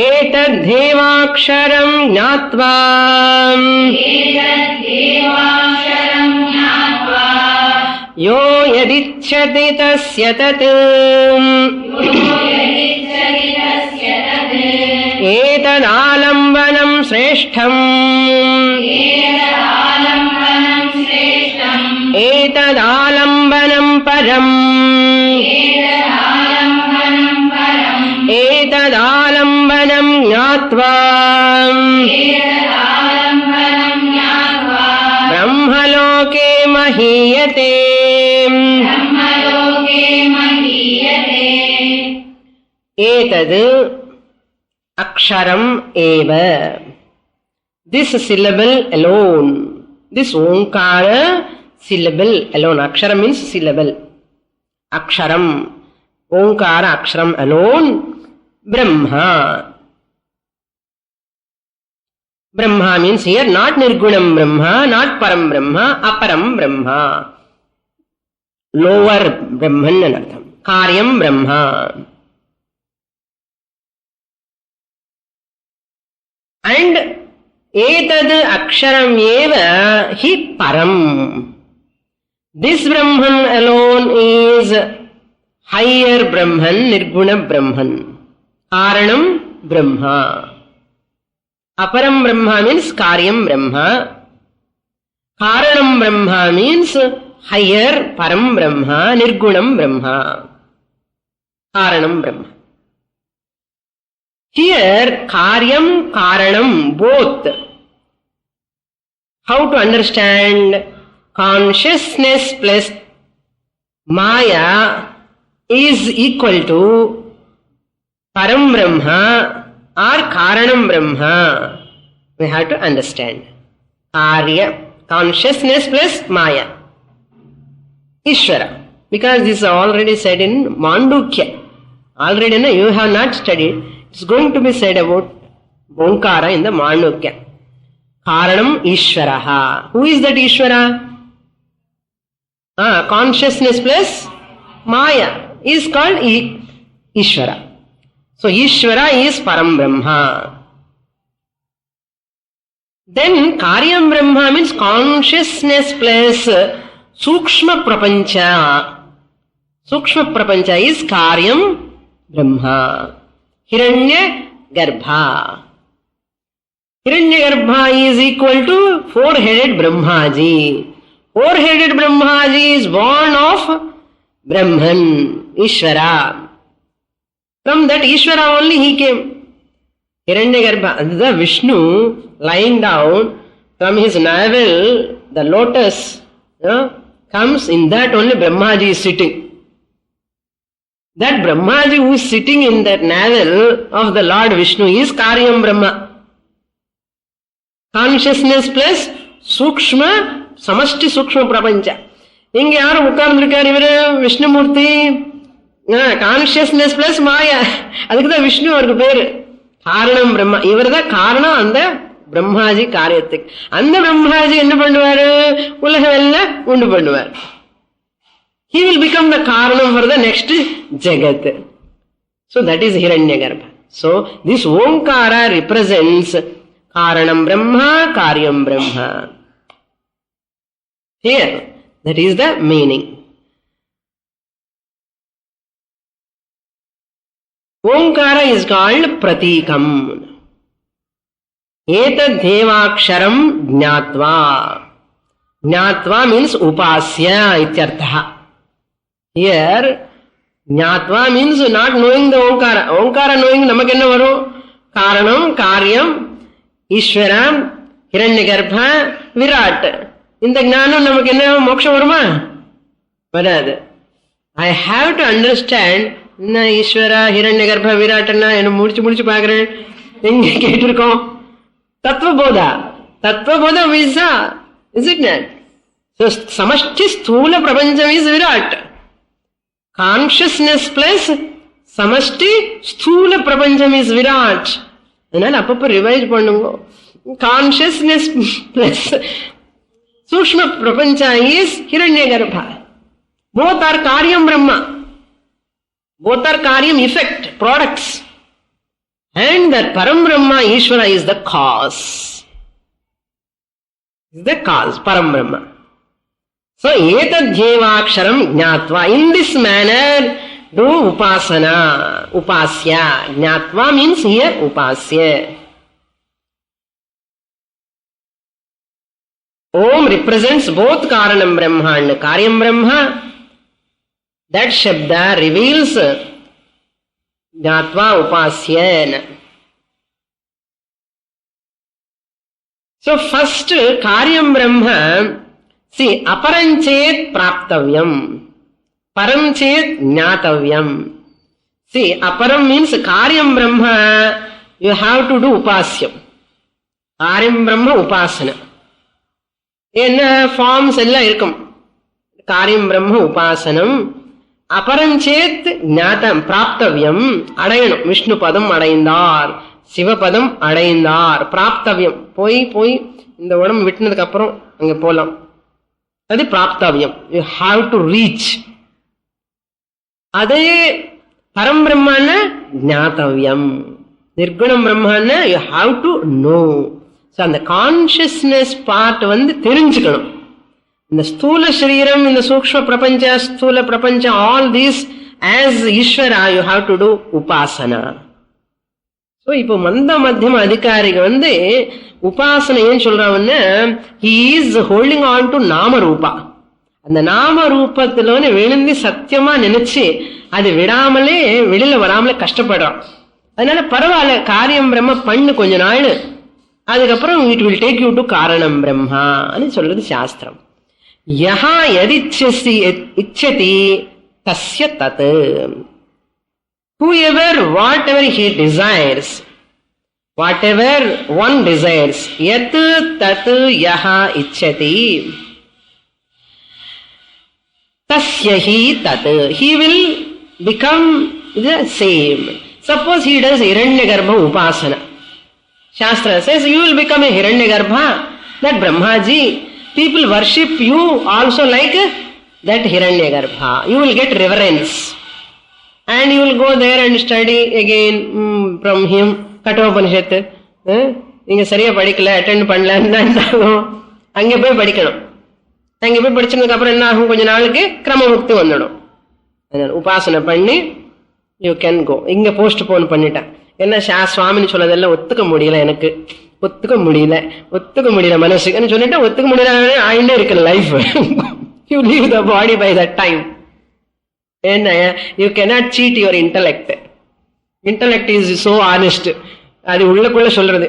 etadhevaksharam jnatva yo yadichyati tasya tat etadalambanam shreshtham etadalambanam param etadalambanam jnatva brahmaloke mahiyate. Etad aksharam eva. This syllable alone, this onkara syllable alone. Akshara means syllable. Aksharam, onkara aksharam alone. Brahma. Brahma means here not nirgunam Brahma, not param Brahma, aparam Brahma. Lower Brahman anartham. Karyam Brahma. And etad aksharam eva hi param. This Brahman alone is higher Brahman, nirguna Brahman. Karanam Brahma. Aparam Brahma means Karyam Brahma. Karanam Brahma means higher Param Brahma, Nirgunam Brahma. Karanam Brahma. Here, Karyam, Karanam, both. How to understand? Consciousness plus Maya is equal to Param Brahma or Karanam Brahma. We have to understand. Karya, consciousness plus Maya. Ishvara. Because this is already said in Mandukya. Already you have not studied. It's going to be said about Onkara in the Mandukya. Karanam Ishvaraha. Who is that Ishvara? Consciousness plus Maya is called Ishvara. So Ishvara is Param Brahma. Then Karyam Brahma means consciousness plus Sukshma Prapancha. Sukshma Prapancha is Karyam Brahma. Hiranya Garbha. Hiranya Garbha is equal to four-headed Brahmaji. Four-headed Brahmaji is born of Brahman, Ishvara. From that Ishvara only he came. Hiranyagarbha, the Vishnu lying down from his navel, the lotus comes, in that only Brahmaji is sitting. That Brahmaji who is sitting in that navel of the Lord Vishnu is Karyam Brahma. Consciousness plus Sukshma, Samashti Sukshma Prapancha. இங்க யாரும் உட்கார்ந்து இருக்காரு இவரு Vishnumurthy. Consciousness plus மாயா, அதுக்குதான் விஷ்ணு அவருக்கு பேரு. காரணம் பிரம்மா, இவர் தான் காரணம் அந்த பிரம்மாஜி காரியத்துக்கு. அந்த பிரம்மாஜி என்ன பண்ணுவாரு? உலகம் எல்லாம் உண்டு பண்ணுவார். He will become the karanam for the next jagat. So that is Hiranyagarbha. So this Omkara represents Karanam Brahma, Karyam Brahma. Here That is the meaning. Omkara is called pratikam. Etad devaksharam jnatva. Jnatva means upasya ityartha. Here jnatva means not knowing the omkara. Omkara knowing namak enna varum? Karanam, karyam, Ishvara, Hiranyagarbha, Virat. In the gnanam namak enna moksha varuma? Varadu. I have to understand Ishvara, Hiranyagarbha, Viratana ennu mudichu paakren enga kettirukom. Tatvabodha. Tatvabodha means is it not? So samashti sthula prapancham is Virat. Consciousness plus samashti sthula prapancham is Virat. அதனால அப்பப்ப revise பண்ணுங்க. Consciousness plus சூக்ஷ்ம பிரபஞ்ச is ஹிரண்யகர்பா. Both are காரியம் Brahma. Both are karyam effect, products. And that Param Brahma, Ishvara is the cause. Is the cause, Param Brahma. So, etad jevaksharam jnatva. In this manner, do upasana, upasya. Jnatva means here upasya. Om represents both Karanam Brahma and Karyam Brahma. That Shabda reveals Jnatva Upasyan. So first, Karyam Brahma, see, Aparanchet Praptavyam, Paranchet Jnatavyam. See, Aparam means Karyam Brahma, you have to do Upasyam. Karyam Brahma Upasana. In forms ella irukum. Karyam Brahma Upasanam. அபரஞ்சேத் ஞாதம் பிராப்தவியம் அடையணும். விஷ்ணு பதம் அடைந்தார், சிவபதம் அடைந்தார். பிராப்தவியம் போய் இந்த உடம்பு விட்டுனதுக்கு அப்புறம் அங்க போலாம். அது பிராப்தவியம். You have to reach. அதே பரம் பிரம்மன ஞாத்தவியம். நிர்குணம் பிரம்மன யூ ஹாவ் டு நோ. அந்த கான்சியஸ்னஸ் பார்ட் தெரிஞ்சுக்கணும். இந்த ஸ்தூல சரீரம், இந்த சூக்ஷ்ம பிரபஞ்ச, ஸ்தூல பிரபஞ்ச, all these as Ishwara you have to do உபாசனா. ஸோ இப்போ மந்த மத்தியம அதிகாரிக்கு உபாசனை ஏன் சொல்றாங்கன்னா, he is holding on to நாம ரூபா. அந்த நாம ரூபத்திலோன்னு விழுந்து சத்தியமா நினைச்சு அது விடாமலே வெளியில வராமலே கஷ்டப்படுறான். அதனால பரவாயில்ல, காரியம் பிரம்ம பண்ணு கொஞ்ச நாள், அதுக்கப்புறம் it will take you to காரணம் பிரம்மான்னு சொல்றது சாஸ்திரம். யஹா யதிச்சசி இச்சதி தஸ்ய தத். Whoever, whatever he desires, whatever one desires, yat tat yaha ichchati, tasya hi tat, he will become the same. Suppose he does Hiranyagarbha upasana. Shastra says you will become a Hiranyagarbha, that Brahmaji. People worship you also like that Hiranyagarbha. You will get reverence. And you will go there and study again from him. Kathopanishad. நீங்க சரியா படிக்கல, attend பண்ணலன்னா என்ன ஆகும்? அங்கே போய் படிக்கணும். அங்கே போய் படிச்சதுக்கு அப்புறம் என்ன ஆகும்? கொஞ்ச நாளுக்கு கிரமமுக்தி வந்துடும். அதனால உபாசனை பண்ணி யூ கேன் கோ. இங்க போஸ்ட் போன் பண்ணிட்டேன். என்ன சுவாமின்னு சொல்லதெல்லாம் ஒத்துக்க முடியல, எனக்கு ஒத்துக்க முடியல மனசுக்குன்னு சொல்லிட்டு ஒத்துக்க முடியல ஆயிண்டே இருக்கு life. You leave the body by that time. என்ன, you cannot cheat your intellect. Intellect is so honest. அது உள்ளக்குள்ள சொல்றது,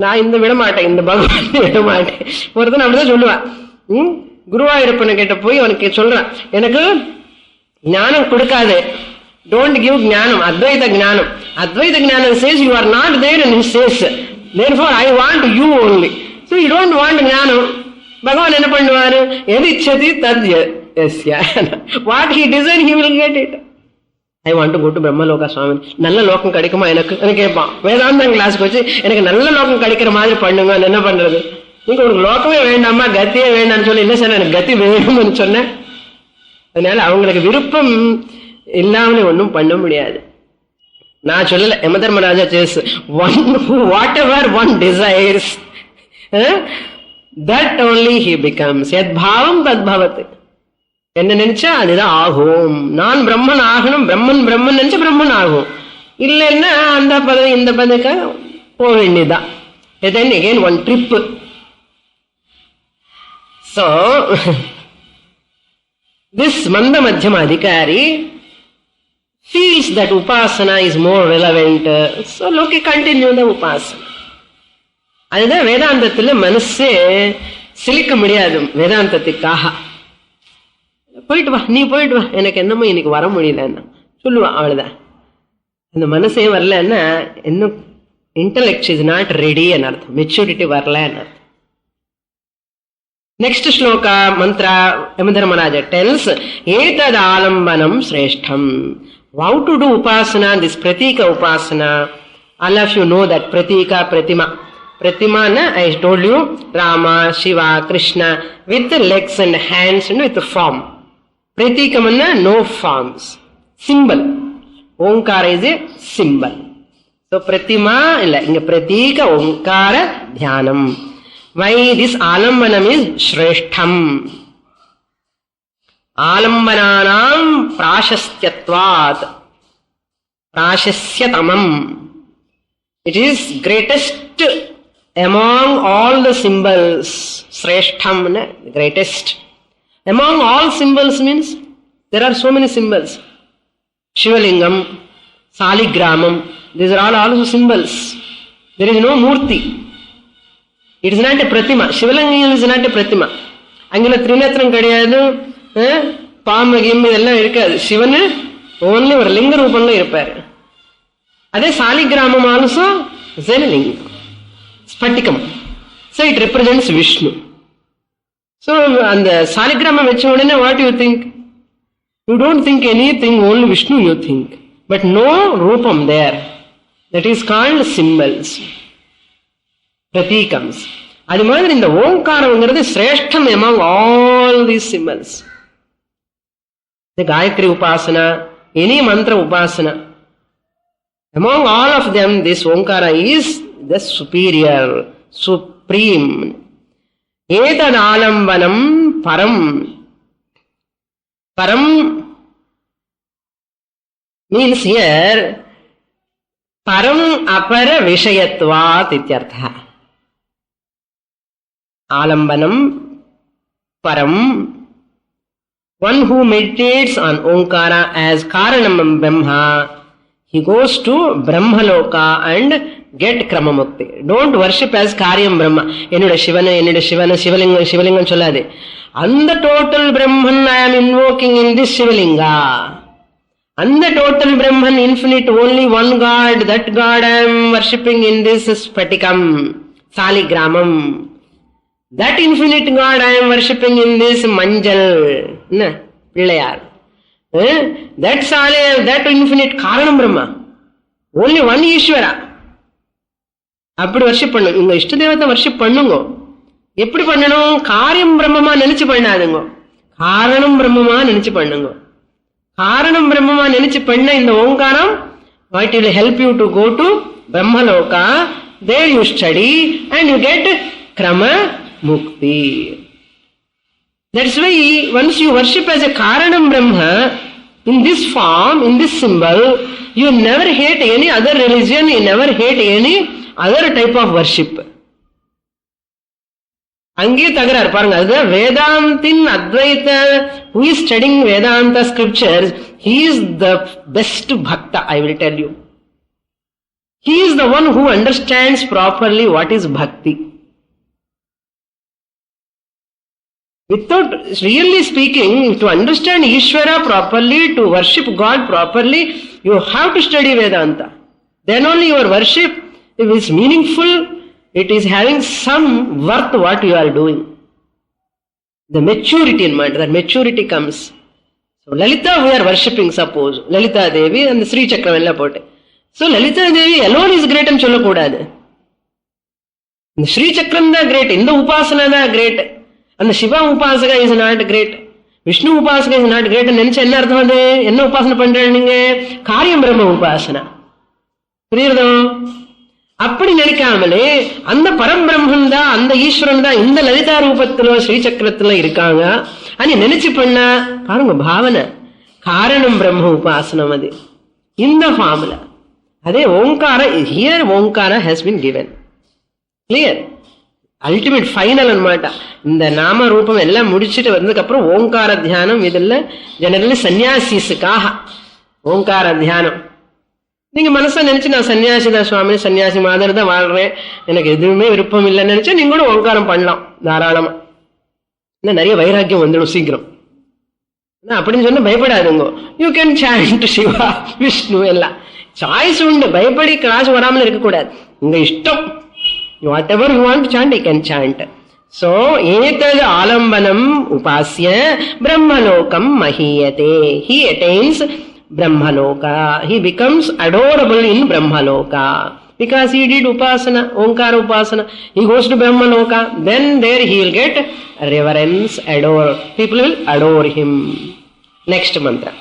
நான் இந்த விட மாட்டேன், இந்த பகவான் விட மாட்டேன். ஒருத்தன் அப்படிதான் சொல்லுவான். குருவாயூரப்பனை கிட்ட போய் அவனுக்கு சொல்றான், எனக்கு ஞானம் கொடுக்காது, டோன்ட் கிவ் ஞானம், அத்வைத ஞானம். அத்வைத ஞானம் says you are not there and he says therefore I want you only. So you don't want ஞானம். பகவான் என்ன பண்ணுவாரு? எது இச்சதி தத் யஸ்ய. What he desires he will get it. I want to go to பிரம்மலோகா சுவாமி, நல்ல லோகம் கிடைக்குமா எனக்கு கேட்பான். வேதாந்தம் கிளாஸ்க்கு வச்சு எனக்கு நல்ல லோகம் கிடைக்கிற மாதிரி பண்ணுங்க. என்ன பண்றது? நீங்க உங்களுக்கு லோகமே வேண்டாமா, கத்தியே வேண்டாம்னு சொல்லி, இல்லை சார் எனக்கு கத்தி வேணும்னு சொன்னேன். அதனால அவங்களுக்கு விருப்பம் இல்லாமலே ஒன்றும் பண்ண முடியாது. நான் சொல்லல, Yamadharmaraja chase what ever one desires that only he becomes. Yadbhavam tadbhavat. என்ன நினைச்சா அதுதான் ஆகும். நான் பிரம்மன் ஆகணும், பிரம்மன் பிரம்மன் நினைச்சா பிரம்மன் ஆகும். இல்லைன்னா அந்த பதவி இந்த பதவிக்கா போக வேண்டியதுதான். then again one trip. So this Manda Madhyama Adhikari feels that upasana is more relevant. So okay, continue the upasana. அதுதான் வேதாந்தத்துல மனசே சிலிக்க முடியாது. வேதாந்தத்துக்காக போயிட்டு வா, நீ போயிட்டு வா, எனக்கு என்னமோ இன்னைக்கு வர முடியலன்னா சொல்லுவான். அவ்வளவுதான். அந்த மனசே வரலன்னா இன்னும் இன்டலெக்ட் இஸ் நாட் ரெடி அர்த்தம், மெச்சூரிட்டி வரல அர்த்தம். நெக்ஸ்ட் ஸ்லோகா மந்த்ரா யமதர்மராஜ டெல்ஸ் ஏதத் ஆலம்பனம் ஸ்ரேஷ்டம். How to do upasana, this pratika upasana. All of you know that pratika, pratima. Pratima na, I told you, Rama, Shiva, Krishna with the legs and hands and with the form. Pratika manna no forms, symbol. Omkara is a symbol. So pratima illa, inga pratika omkara dhyanam. Why this alambanam is shreshtham? Alambananam prashastyatvat, prashasyatamam. It is greatest among all the symbols. Shreshtham, greatest. Among all symbols means there are so many symbols. Shivalingam, Saligramam, these are all also symbols. There is no Murti. It is not a Pratima. Shivalingam is not a Pratima. Angila Trinatram kadiyadu, Pamagim idella irukadu. Shivanu only ஒரு லிங்க ரூபம்ல இருப்பார். அதே Saligramam also is a lingam. Spatikam. So it represents Vishnu. So அந்த சாலிகிராமம் வச்ச உடனே what you think? You don't think anything, only Vishnu you think. But no rupam there. That is called symbols. Pratikams. அது மாதிரி இந்த ஓங்காரம்ங்கிறது சிரேஷ்டம் among all these symbols. The Gayatri Upasana, any mantra Upasana, among all of them this Omkara is the superior, supreme. Etad alambanam param. Param means here param apara vishayatvat ityartha. Alambanam param, one who meditates on Omkara as Karanam Brahma, he goes to Brahmaloka and get Kramamukti. Don't worship as Karyam Brahma. Ennuda Shivana, Shivalingam, Shivalingam sollade. And the total Brahman I am invoking in this Shivalinga. And the total Brahman, infinite, only one God, that God I am worshipping in this Spatikam, Saligramam. That infinite God I am worshipping in this Manjal, Pillayar. That infinite Karanam Brahma. Only one Ishvara. அப்படி worship பண்ணும். உங்க இஷ்ட தேவத்தை worship பண்ணுங்க. எப்படி பண்ணணும்? காரியம் பிரம்மமா நினைச்சு பண்ணாதுங்க, காரணம் பிரம்மமா நினைச்சு பண்ணுங்க. காரணம் பிரம்மமா நினைச்சு பண்ண இந்த ஓங்காரம் it will help you to go to Brahmaloka. There you study and you get Krama Mukti. That's why once you worship as a Karanam Brahma in this form, in this symbol, you never hate any other religion, you never hate any other type of worship. அங்கேயே தகராறு பாருங்க. அதுதான் வேதாந்தின் அத்வைத, who is studying Vedanta scriptures, he is the best bhakta, I will tell you. He is the one who understands properly what is bhakti. Without really speaking, to understand Ishvara properly, to worship God properly, you have to study Vedanta. Then only your worship, if it's meaningful, it is having some worth what you are doing. The maturity in mind, that maturity comes. So Lalita we are worshipping, suppose. Lalita Devi and the Sri Chakram ella pote. So Lalita Devi alone is great and solla koodadu. The Sri Chakram da great, in the Upasana da great. And the Shiva Upasaka is not great. Vishnu Upasaka is not great. And nenicha enna artham adu? Enna Upasana pandra ninga? Karyam Brahma Upasana. புரியுறதோ? அப்படி நினைக்காமலே அந்த பரபிரம்மன் தான், அந்த ஈஸ்வரன் தான் இந்த லலிதா ரூபத்திலோ ஸ்ரீசக்கரத்துல இருக்காங்க అని நினைச்சு பண்ணா பாருங்க பாவனை. காரணம் பிரம்ம உபாசனம் அது இந்த ஃபார்முல. அதே ஓங்கார, ஹியர் ஓங்கார has been given clear, ultimate final అనమాట. இந்த நாம ரூபம் எல்லாம் முடிச்சுட்டு வந்ததுக்கு அப்புறம் ஓங்கார தியானம். இதெல்லாம் ஜெனரலி சன்னியாசிஸுக்காக ஓங்கார தியானம். நீங்க மனசை நினைச்சு நான் சன்னியாசி தான் சுவாமி, சன்னியாசி மாதிரி தான் வாழ்றேன், எனக்கு எதுவுமே விருப்பம் இல்லைன்னு நினைச்சா நீங்க கூட ஓங்காரம் பண்ணலாம் தாராளமா. இன்னும் நிறைய வைராக்கியம் வந்துடும் சீக்கிரம். அப்படின்னு சொன்னா பயப்படாதுங்க. You can chant Shiva Vishnu எல்லாம் சாய்ஸ் உண்டு. பயப்படி கிளாஸ் வராமல் இருக்கக்கூடாது. உங்க இஷ்டம். whatever you want to chant, you can chant. So etad alambanam upasya brahmalokam mahiyate. He attains brahmaloka. He becomes adorable in brahmaloka because he did upasana, onkara upasana. He goes to brahmaloka, then there he will get reverence, adore. People will adore him. Next mantra.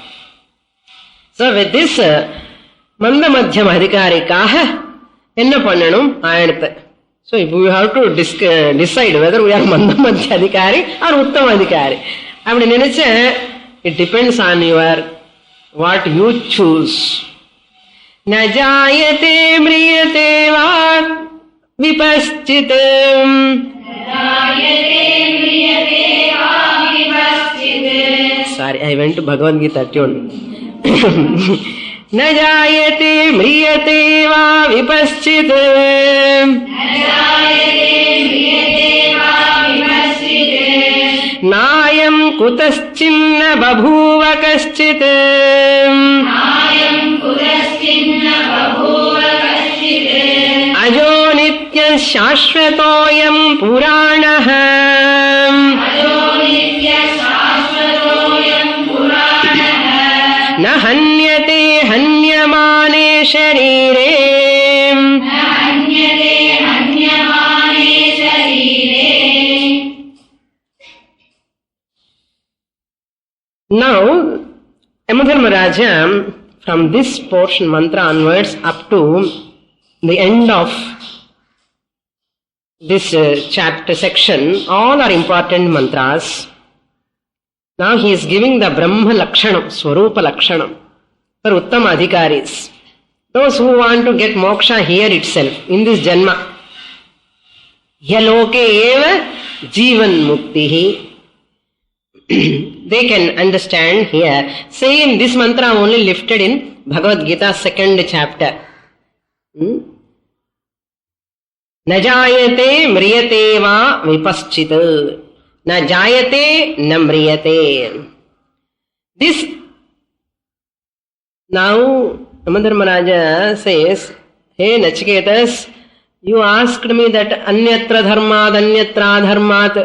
So with this manda madhyam adhikarikaha enna pannanum ayadutha. So if we have to decide whether we are manda madhya adhikari or uttama adhikari, apdi nenecha it depends on your what you choose. Na jayate mriyate va vipaschite. Sorry, I went to Bhagavad Gita tune. न जायते म्रियते वा विपश्चित् नायं कुतश्चिन्न बभूव कश्चित् अजो नित्यः शाश्वतोऽयं पुराणः न हन्यते हन्यमाने शरीरे. Now Yamadharmaraja, from this portion mantra onwards up to the end of this chapter section, all are important mantras. Now he is giving the Brahma Lakshanam, Swarupa Lakshanam for Uttama Adhikaris. Those who want to get moksha here itself, in this Janma. Yaloke eva Jivan Muktihi. They can understand here. Same this mantra only lifted in Bhagavad Gita 2nd chapter. Najayate mriyate va vipaschita. Na jayate na mriyate. This now Yamadharmaraja says, hey Nachiketas, you asked me that anyatra dharmat, anyatra dharmat.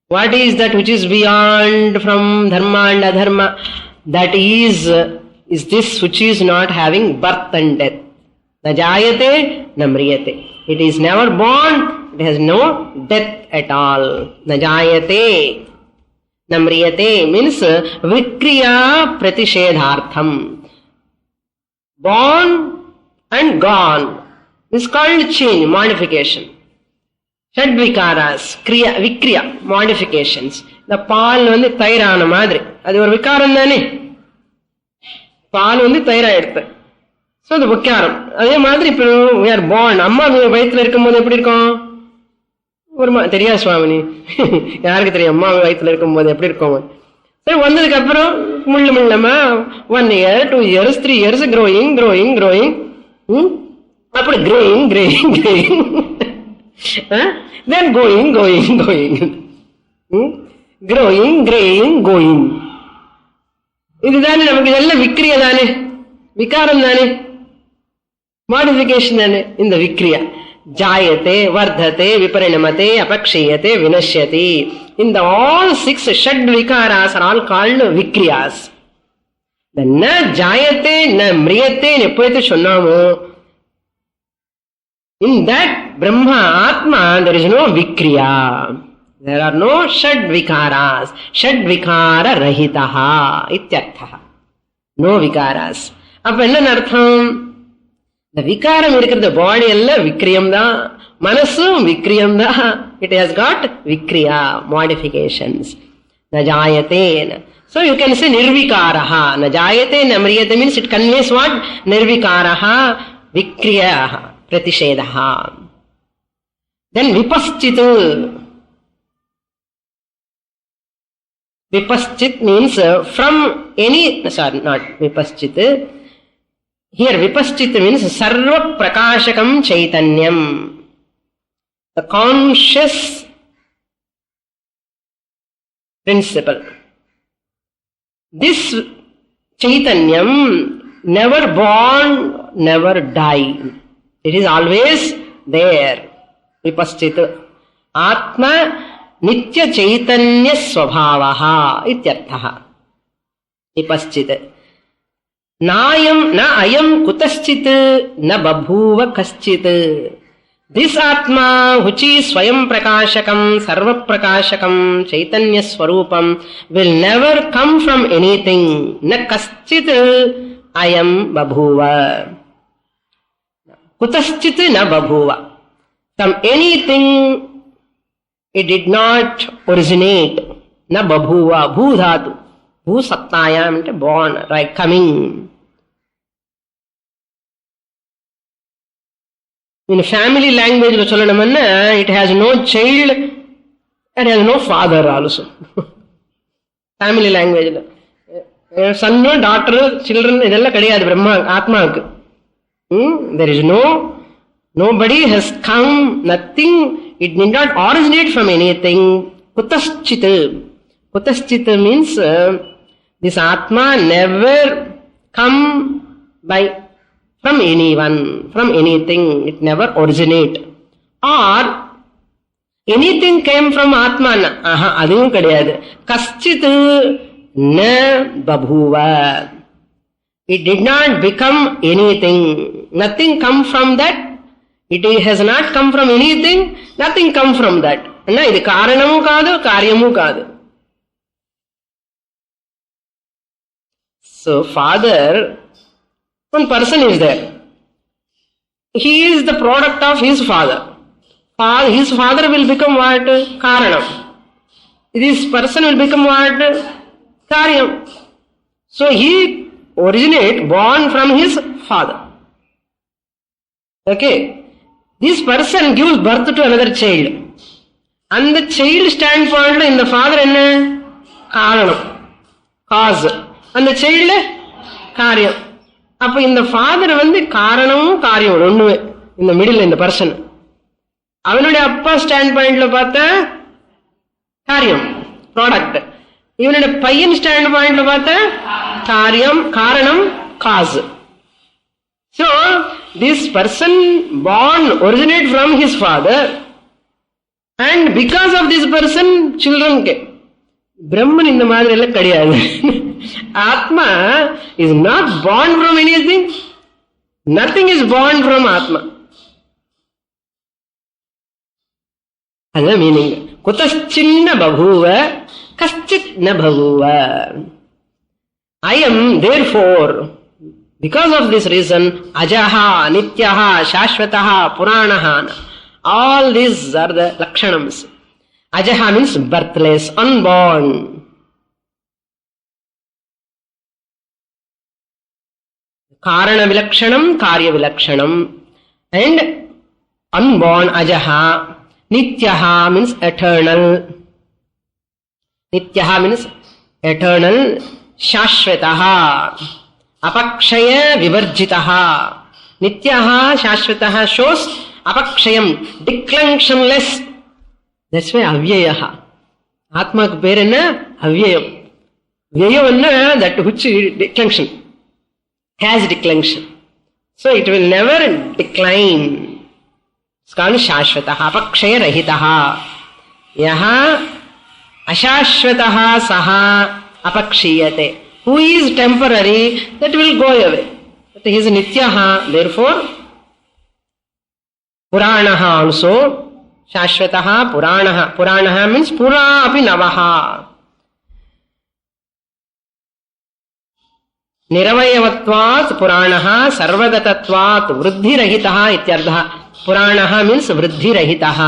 What is that which is beyond from dharma and adharma? That is this which is not having birth and death. Na jayate na mriyate. It is never born, it has no death at all. Na jayate na mriyate means vikriya pratishedhartham. Born and gone is called change, modification. Shadvikaras, kriya, vikriya, modifications. The paal வந்து தயிரான மாதிரி, அது ஒரு விகாரம் தானே. பால் வந்து தயிராயிடுது. So அது விகாரம். அதே மாதிரி இப்போ we are born. அம்மா வயிற்றுல இருக்கும்போது எப்படி இருக்கும்? ஒரு தெரியா சுவாமினி, யாருக்கு தெரியும் அம்மா வயிற்றுல இருக்கும்போது எப்படி இருக்கும்? சரி, வந்ததுக்கு அப்புறம் முள்ளு முள்ளமா 1 year, 2 years, 3 years growing. அப்படி growing. Then going. Growing. இதுதானே நமக்கு இதெல்லாம் விக்ரியா தானே, விகாரம் தானே, மாடிஃபிகேஷன் தானே இந்த விக்ரியா. ஜாயத்தே, வர்தத்தே, விபரிணமத்தே, அபக்ஷீயத்தே, வினஷ்யதி. இந்த all 6 ஷட் விகாராஸ் are all called விக்ரியாஸ். ந ஜாயத்தே ந மிரியத்தே எப்போது சொன்னாமோ, in that Brahma Atma there is no vikriya. There are no shad vikaras. Shad vikara rahitaha ityartha. No vikaras. அப்ப என்ன அர்த்தம்? இந்த விகாரம் இருக்கிறது பாடி எல்லாம் விக்ரியம் தான், மனசும் விக்ரியம் தான். இட் ஹஸ் காட் விக்ரியா, மாடிஃபிகேஷன்ஸ். ந ஜாயதே, so you can say nirvikaraha. Na jayate na mriyate means it conveys what? Nirvikaraha, vikriyaha, pratishedaha. Then vipaschit. Vipaschit means from any, sorry, not vipaschit. Here vipaschit means sarva prakashakam chaitanyam. The conscious principle. This Chaitanyam never born, never die. It is always there. Vipaschita. Atma Nitya Chaitanya Swabhavaha ityarthaha. Vipaschita. Nayam na ayam kutaschit na babhuva kaschit. This Atma, which is Swayam Prakashakam, Sarva Prakashakam, Chaitanya Swarupam, will never come from anything. Na kaschit ayam babhuva. Kutaschit na babhuva. From anything it did not originate. Na babhuva. Bhu dhatu. Bhu sattayam, born, right, coming. In family language lo sollanamanna, it has no child and has no father also. Family language lo son, daughter, children idella kadiyadu brahma atmaku. There is nobody has come, nothing, it did not originate from anything. Kutaschit. Kutaschit means this atma never come by from anyone, from anything, it never originate. Or anything came from Atma, adhum kadiyadu. Kaschit na babhuva. It did not become anything. Nothing come from that. It has not come from anything. Nothing come from that. Na idu karanamu kaadu, karyamu kaadu. So father, one person is there. He is the product of his father. His father will become what? Karanam. This person will become what? Karyam. So he originate, born from his father. Okay. This person gives birth to another child. And the child standpoint in the father enna? Karanam. Cause. And the child? Karyam. அப்ப இந்த father காரணமும் காரியம் ஒண்ணுமே இந்த middle, இந்த person. அவனுடைய அப்பா stand பாயிண்ட்ல பார்த்தா காரியம், ப்ராடக்ட். இவனுடைய பையன் ஸ்டாண்ட் பாயிண்ட்ல பார்த்தா காரியம், காரணம், cos. So this person born originate from his father and because of this person children came. Brahman இந்த மாதிரி எல்லாம் கிடையாது. Atma is not born from anything. Nothing is born from Atma. That's the meaning. Kutaschinna babhuva, kaschit na babhuva. I am therefore, because of this reason, ajaha, nityaha, shashvataha, puranaha. All these are the lakshanams. Ajaha means birthless, unborn. Karana vilakshanam, karya vilakshanam. And unborn, ajaha. Nityaha means eternal. Nityaha means eternal. Shashvataha. Apakshaya vivarjitaha. Nityaha, shashvataha shows apakshayam, declensionless. That's why avyayaha. Atma ku per enna? Avyayam. Vyayam enna? That which declension. Has declension. So it will never decline. It's called shashvataha, apakshaya rahitaha. Yaha ashashvataha saha apakshiyate. Who is temporary, that will go away. But he is nityaha, therefore puranaha also. Shashvataha, puranaha. Puranaha means pura api navaha. నిరవయవత్వాత్ పురాణః సర్వగతత్వాత్ వృద్ధిరహితః ఇత్యర్థః. పురాణః means వృద్ధిరహితః.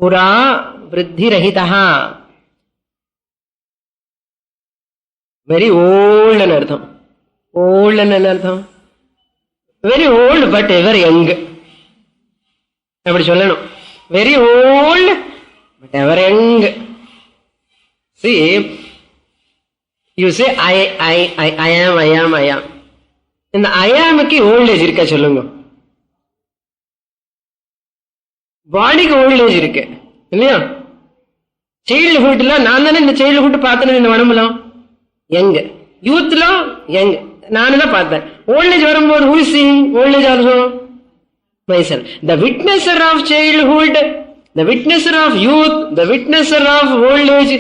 పురా వృద్ధిరహితః, very old అని అర్థం. ఓల్డ్ అని అర్థం, very old but ever young. அப்படி சொல்லணும். Very old but ever young. See, you say I am. இந்த I amக்கு ஓல்ட் ஏஜ் இருக்கா சொல்லுங்க. பாடிக்கு ஓல்ட் ஏஜ் இருக்கு இல்லையா? சைல்ட்ஹுட்ல நான் தானே இந்த சைல்ட்ஹுட் பார்த்தேன். இந்த உடம்புல யங், யூத்ல யங் நானு தான் பார்த்தேன். ஓல்ட் ஏஜ் வரும்போது who is seeing old age also? Myself. The witnesser of childhood, the witnesser of youth, the witnesser of old age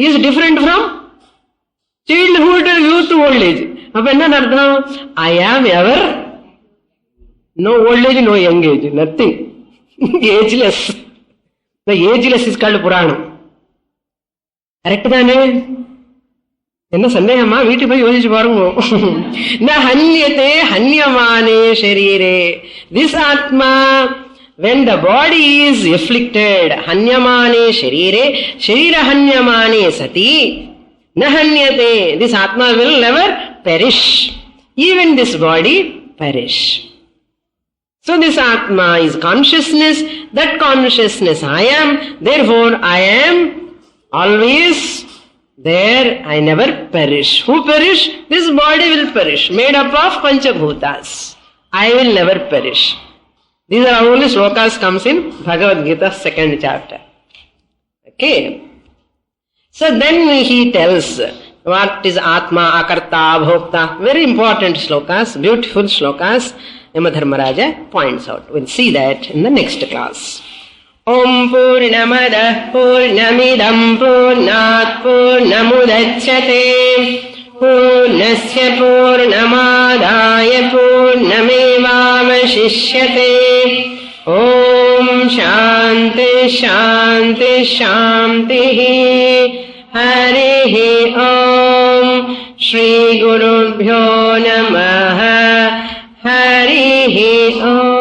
is different from childhood, youth, old age. அப்ப என்ன அர்த்தம்? I am ever, no old age, no young age, nothing. Ageless. The ageless is called Puranam. Correct தானே? என்ன சந்தேகமா? வீட்டுக்கு போய் யோசிச்சு பாருங்க. ந ஹன்யதே ஹன்யமானே ஷரீரே. This Atma, when the body is afflicted, hanyamane sharire, sharira hanyamane sati, na hanyate, this Atma will never perish. Even this body perish. So this Atma is consciousness, that consciousness I am, therefore I am always there, I never perish. Who perish? This body will perish, made up of Panchabhutas. I will never perish. These are only slokas comes in Bhagavad Gita 2nd chapter. Okay. So then he tells what is Atma, Akarta, Bhokta. Very important slokas, beautiful slokas. Yamadharmaraja points out. We'll see that in the next class. Om Purnamadah Purnamidam Purnat Purnamudachyate Purnasya Purnamadaya Purnamevavashishyate. Om Shanti Shanti Shanti. Harihi Om. Shri Gurubhyo Namaha. Harihi Om.